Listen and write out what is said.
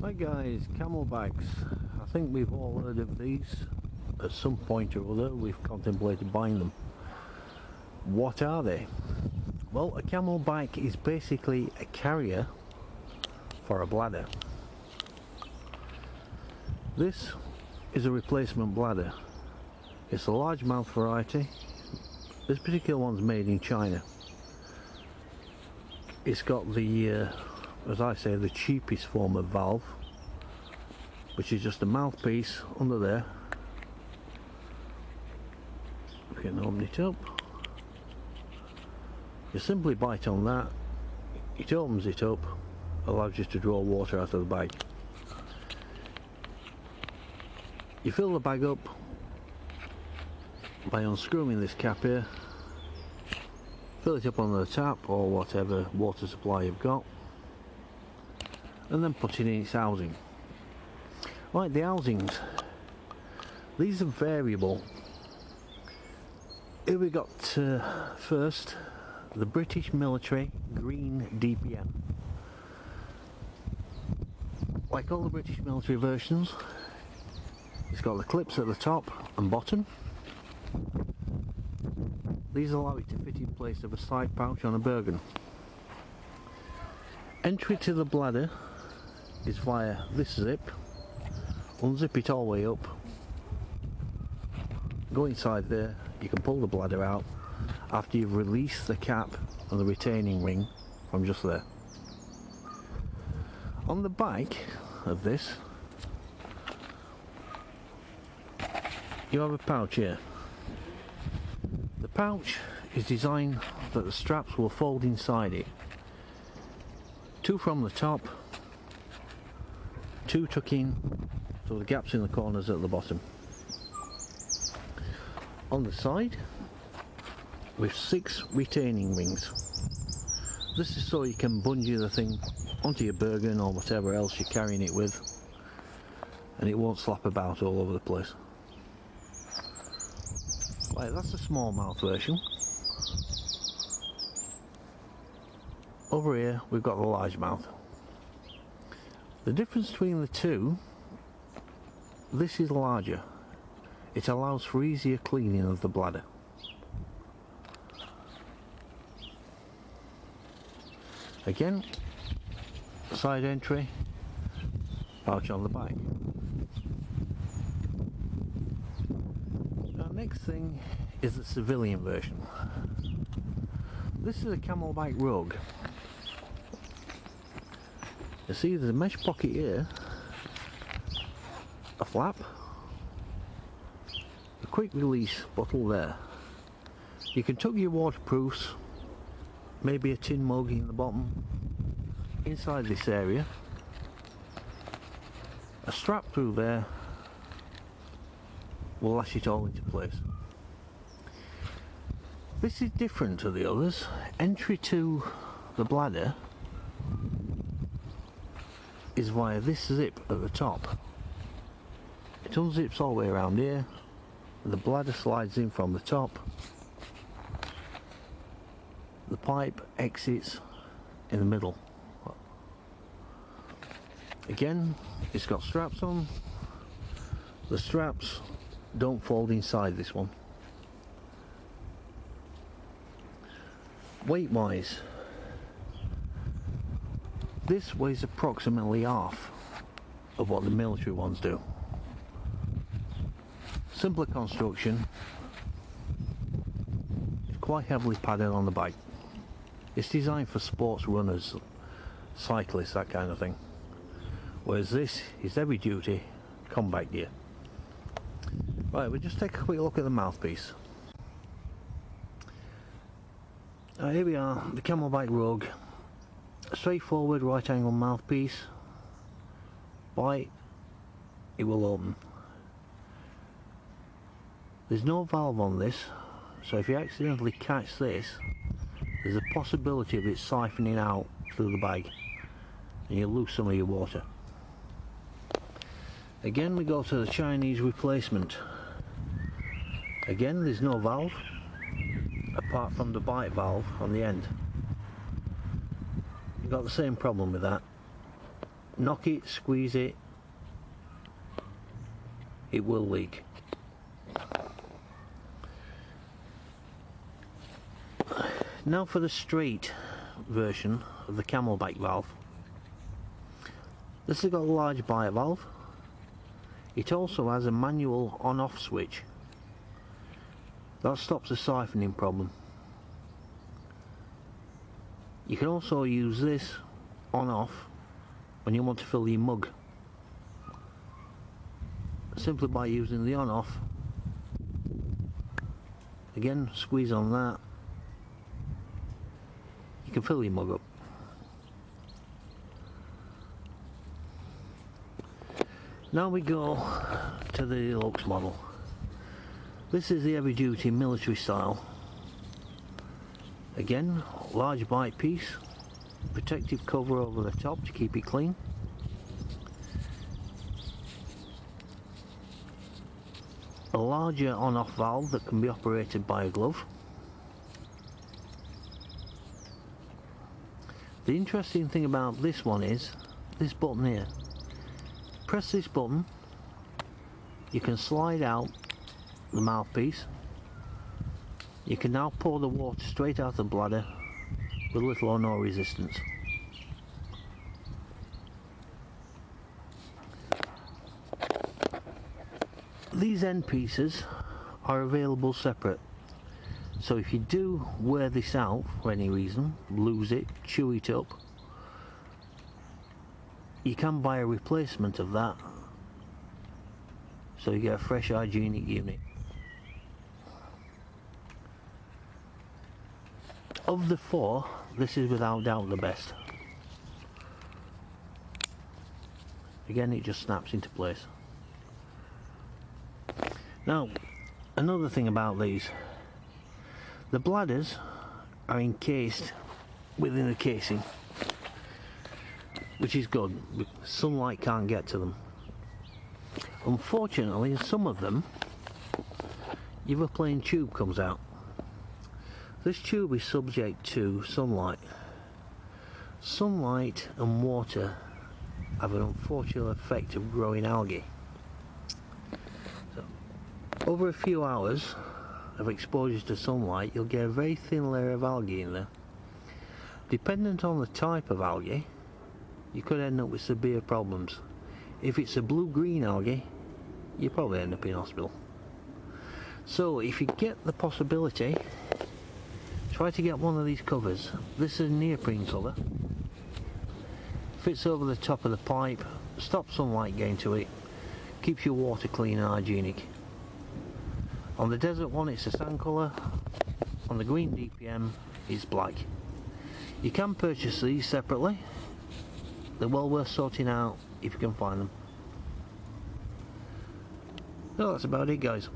Hi guys, Camelbaks. I think we've all heard of these. At some point or other we've contemplated buying them. What are they? Well, a camelbak is basically a carrier for a bladder. This is a replacement bladder. It's a largemouth variety. This particular one's made in China. It's got the as I say, the cheapest form of valve, which is just a mouthpiece under there. We can open it up. You simply bite on that, it opens it up, allows you to draw water out of the bag. You fill the bag up by unscrewing this cap here, fill it up on the tap or whatever water supply you've got, and then put it in its housing. Right, the housings, these are variable. Here we got first the British military green DPM. Like all the British military versions, it's got the clips at the top and bottom. These allow it to fit in place of a side pouch on a Bergen. Entry to the bladder is via this zip. Unzip it all the way up, go inside there. You can pull the bladder out after you've released the cap and the retaining ring from just there. On the back of this you have a pouch here. The pouch is designed that the straps will fold inside it. Two from the top, two tuck in, so the gaps in the corners at the bottom. On the side, with 6 retaining rings. This is so you can bungee the thing onto your Bergen or whatever else you're carrying it with, and it won't slap about all over the place. Right, that's the smallmouth version. Over here we've got the largemouth. The difference between the two, this is larger. It allows for easier cleaning of the bladder. Again, side entry, pouch on the back. Now, next thing is the civilian version. This is a Camelbak rug. You see there's a mesh pocket here, a flap, a quick release bottle there. You can tuck your waterproofs, maybe a tin mug in the bottom, inside this area. A strap through there will lash it all into place. This is different to the others. Entry to the bladder is via this zip at the top. It unzips all the way around here, the bladder slides in from the top, the pipe exits in the middle. Again, it's got straps on. The straps don't fold inside this one. Weight wise, this weighs approximately half of what the military ones do. Simpler construction, it's quite heavily padded on the back. It's designed for sports runners, cyclists, that kind of thing. Whereas this is heavy duty combat gear. Right, we'll just take a quick look at the mouthpiece. Here we are, the Camelbak rug. A straightforward right angle mouthpiece. Bite, it will open. There's no valve on this, so if you accidentally catch this, there's a possibility of it siphoning out through the bag and you'll lose some of your water. Again, we go to the Chinese replacement. Again, there's no valve apart from the bite valve on the end. You've got the same problem with that. knock it, squeeze it, it will leak. Now for the straight version of the Camelbak valve. This has got a large bite valve. It also has a manual on-off switch. That stops the siphoning problem. You can also use this on-off when you want to fill your mug. Simply by using the on-off. Again, squeeze on that. You can fill your mug up. Now we go to the deluxe model. This is the heavy duty military style. Again, large bite piece, protective cover over the top to keep it clean. A larger on-off valve that can be operated by a glove. The interesting thing about this one is this button here. Press this button, you can slide out the mouthpiece. You can now pour the water straight out of the bladder with little or no resistance. These end pieces are available separate, so if you do wear this out for any reason, lose it, chew it up, you can buy a replacement of that, so you get a fresh hygienic unit. Of the four, this is without doubt the best. Again, it just snaps into place. Now, another thing about these, the bladders are encased within the casing, which is good. Sunlight can't get to them. Unfortunately, in some of them, your plain tube comes out. This tube is subject to sunlight. Sunlight and water have an unfortunate effect of growing algae. So, over a few hours of exposure to sunlight, you'll get a very thin layer of algae in there. Dependent on the type of algae, you could end up with severe problems. If it's a blue-green algae, you probably end up in hospital. So if you get the possibility, try to get one of these covers. This is a neoprene cover. Fits over the top of the pipe, stops sunlight getting to it, keeps your water clean and hygienic. On the desert one it's a sand colour, on the green DPM it's black. You can purchase these separately. They're well worth sorting out if you can find them. So that's about it, guys.